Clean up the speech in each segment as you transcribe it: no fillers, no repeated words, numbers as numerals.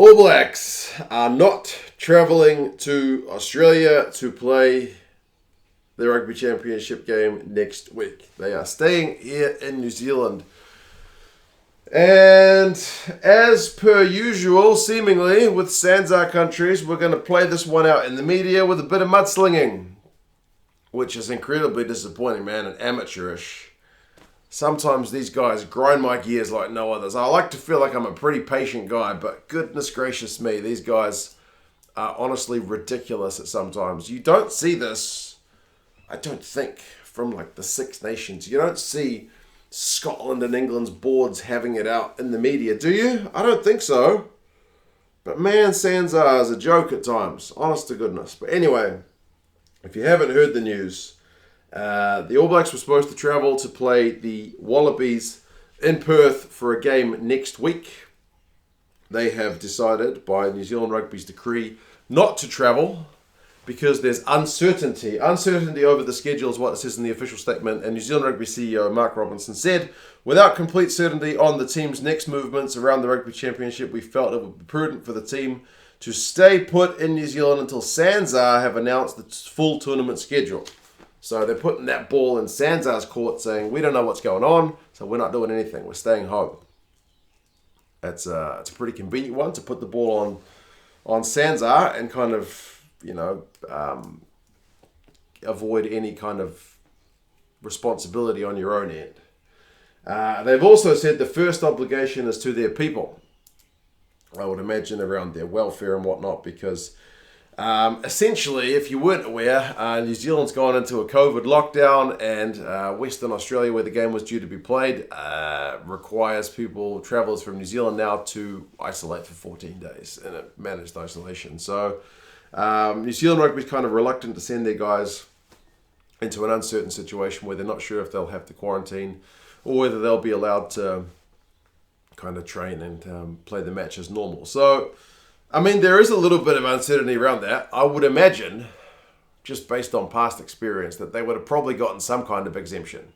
All Blacks are not travelling to Australia to play the Rugby Championship game next week. They are staying here in New Zealand. And as per usual, seemingly, with Sanzar countries, we're going to play this one out in the media with a bit of mudslinging, which is incredibly disappointing, man, and amateurish. Sometimes these guys grind my gears like no others. I like to feel like I'm a pretty patient guy, but goodness gracious me, these guys are honestly ridiculous at sometimes. You don't see this, I don't think, from like the Six Nations. You don't see Scotland and England's boards having it out in the media, do you? I don't think so. But man, Sanzar is a joke at times, honest to goodness. But anyway, if you haven't heard the news, the All Blacks were supposed to travel to play the Wallabies in Perth for a game next week. They have decided, by New Zealand Rugby's decree, not to travel because there's uncertainty. Uncertainty over the schedule is what it says in the official statement. And New Zealand Rugby CEO Mark Robinson said, without complete certainty on the team's next movements around the Rugby Championship, we felt it would be prudent for the team to stay put in New Zealand until Sanzar have announced the full tournament schedule. So they're putting that ball in Sanzar's court saying, we don't know what's going on, so we're not doing anything. We're staying home. It's a pretty convenient one to put the ball on Sanzar and kind of, avoid any kind of responsibility on your own end. They've also said the first obligation is to their people. I would imagine around their welfare and whatnot, because essentially, if you weren't aware, New Zealand's gone into a COVID lockdown, and Western Australia, where the game was due to be played, requires travellers from New Zealand now to isolate for 14 days in a managed isolation. So New Zealand Rugby is kind of reluctant to send their guys into an uncertain situation where they're not sure if they'll have to quarantine or whether they'll be allowed to kind of train and play the match as normal. So I mean, there is a little bit of uncertainty around that. I would imagine, just based on past experience, that they would have probably gotten some kind of exemption.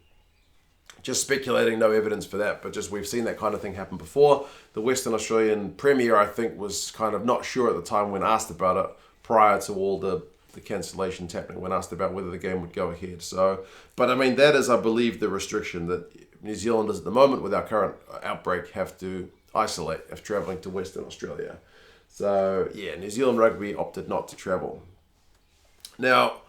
Just speculating, no evidence for that, but just we've seen that kind of thing happen before. The Western Australian Premier, I think, was kind of not sure at the time when asked about it, prior to all the cancellations happening, when asked about whether the game would go ahead. So, but I mean, that is, I believe, the restriction that New Zealanders at the moment, with our current outbreak, have to isolate if travelling to Western Australia. So, yeah, New Zealand Rugby opted not to travel. Now,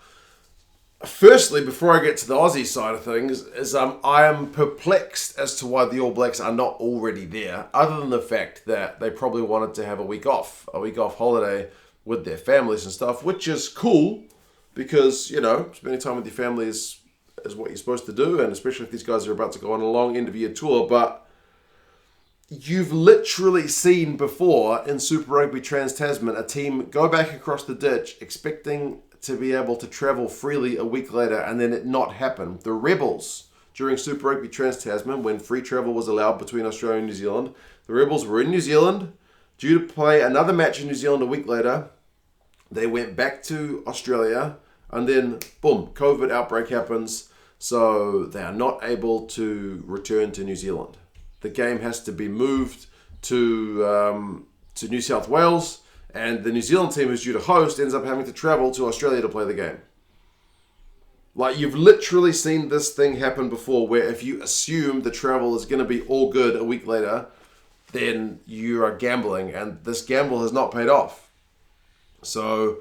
firstly, before I get to the Aussie side of things, I am perplexed as to why the All Blacks are not already there, other than the fact that they probably wanted to have a week off holiday with their families and stuff, which is cool because, spending time with your family is what you're supposed to do, and especially if these guys are about to go on a long end-of-year tour, but you've literally seen before in Super Rugby Trans-Tasman a team go back across the ditch expecting to be able to travel freely a week later and then it not happen. The Rebels, during Super Rugby Trans-Tasman, when free travel was allowed between Australia and New Zealand, the Rebels were in New Zealand, due to play another match in New Zealand a week later. They went back to Australia and then, boom, COVID outbreak happens, so they are not able to return to New Zealand. The game has to be moved to New South Wales, and the New Zealand team who's due to host ends up having to travel to Australia to play the game. Like, you've literally seen this thing happen before, where if you assume the travel is going to be all good a week later, then you are gambling, and this gamble has not paid off. So,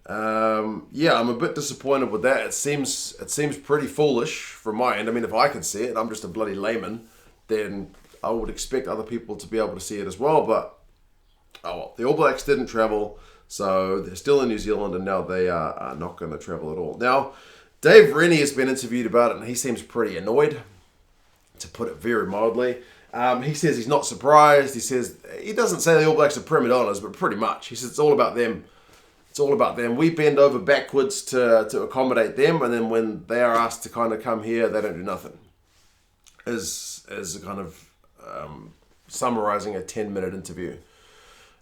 I'm a bit disappointed with that. It seems pretty foolish from my end. I mean, if I can see it, I'm just a bloody layman, then I would expect other people to be able to see it as well. But, the All Blacks didn't travel, so they're still in New Zealand, and now they are not going to travel at all. Now, Dave Rennie has been interviewed about it, and he seems pretty annoyed, to put it very mildly. He says he's not surprised. He doesn't say the All Blacks are prima donnas, but pretty much. He says it's all about them. It's all about them. We bend over backwards to accommodate them, and then when they are asked to kind of come here, they don't do nothing. Is a kind of summarising a 10-minute interview.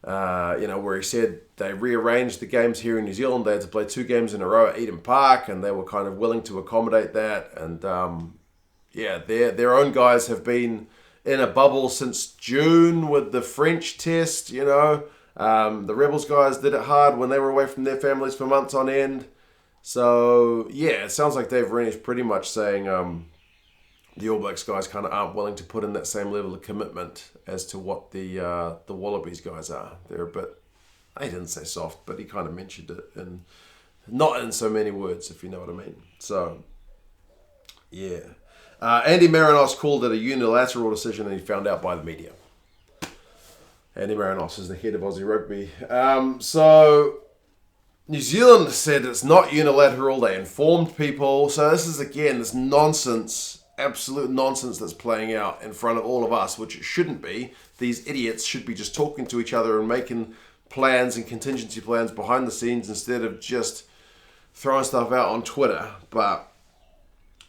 Where he said they rearranged the games here in New Zealand. They had to play 2 games in a row at Eden Park, and they were kind of willing to accommodate that. And their own guys have been in a bubble since June with the French test, The Rebels guys did it hard when they were away from their families for months on end. So, yeah, it sounds like Dave Rennie's pretty much saying the All Blacks guys kind of aren't willing to put in that same level of commitment as to what the Wallabies guys are. They're a bit, he didn't say soft, but he kind of mentioned it, and not in so many words, if you know what I mean. So, yeah. Andy Marinos called it a unilateral decision, and he found out by the media. Andy Marinos is the head of Aussie Rugby. So New Zealand said it's not unilateral. They informed people. So this is, again, this nonsense, absolute nonsense that's playing out in front of all of us, which it shouldn't be. These idiots should be just talking to each other and making plans and contingency plans behind the scenes instead of just throwing stuff out on Twitter. But,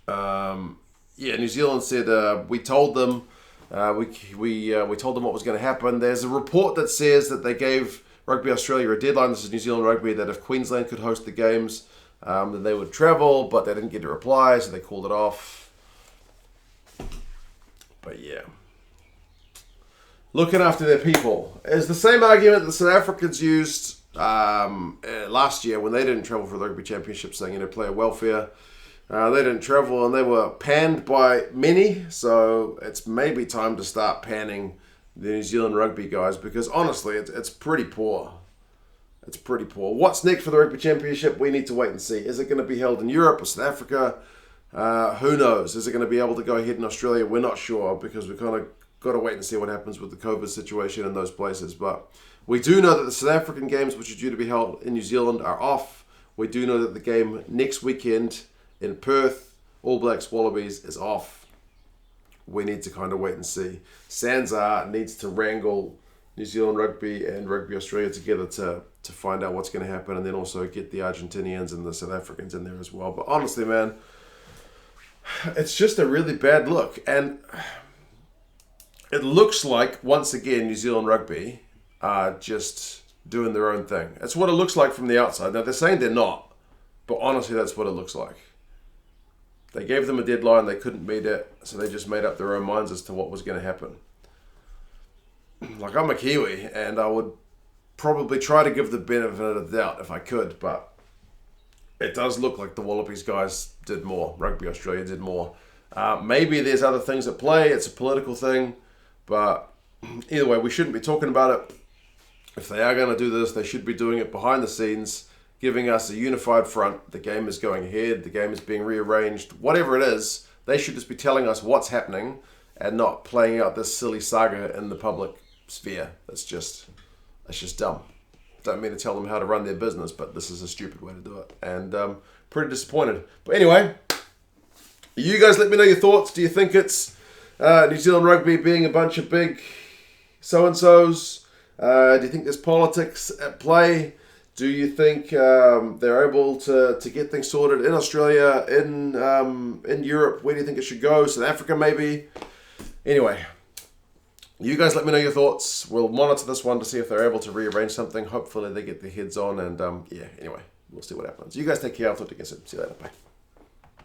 yeah, New Zealand said we told them. We told them what was going to happen. There's a report that says that they gave Rugby Australia a deadline. This is New Zealand Rugby, that if Queensland could host the games, then they would travel, but they didn't get a reply, so they called it off. But yeah, looking after their people is the same argument that the South Africans used last year when they didn't travel for the Rugby Championship, saying, player welfare. They didn't travel and they were panned by many, so it's maybe time to start panning the New Zealand Rugby guys, because honestly, it's pretty poor. It's pretty poor. What's next for the Rugby Championship? We need to wait and see. Is it going to be held in Europe or South Africa? Who knows? Is it going to be able to go ahead in Australia? We're not sure, because we've kind of got to wait and see what happens with the COVID situation in those places. But we do know that the South African games, which are due to be held in New Zealand, are off. We do know that the game next weekend in Perth, All Blacks Wallabies, is off. We need to kind of wait and see. Sansa needs to wrangle New Zealand Rugby and Rugby Australia together to find out what's going to happen, and then also get the Argentinians and the South Africans in there as well. But honestly, man, it's just a really bad look. And it looks like, once again, New Zealand Rugby are just doing their own thing. That's what it looks like from the outside. Now, they're saying they're not, but honestly, that's what it looks like. They gave them a deadline, they couldn't meet it, so they just made up their own minds as to what was going to happen. Like, I'm a Kiwi, and I would probably try to give the benefit of the doubt if I could, but it does look like the Wallabies guys did more. Rugby Australia did more. Maybe there's other things at play, it's a political thing, but either way, we shouldn't be talking about it. If they are going to do this, they should be doing it behind the scenes, giving us a unified front. The game is going ahead, the game is being rearranged, whatever it is, they should just be telling us what's happening and not playing out this silly saga in the public sphere. That's just dumb. Don't mean to tell them how to run their business, but this is a stupid way to do it. And pretty disappointed. But anyway, you guys let me know your thoughts. Do you think it's New Zealand Rugby being a bunch of big so-and-sos? Do you think there's politics at play? Do you think they're able to get things sorted in Australia, in Europe? Where do you think it should go? South Africa, maybe? Anyway, you guys let me know your thoughts. We'll monitor this one to see if they're able to rearrange something. Hopefully they get their heads on. And yeah, anyway, we'll see what happens. You guys take care. I'll talk to you again soon. See you later. Bye.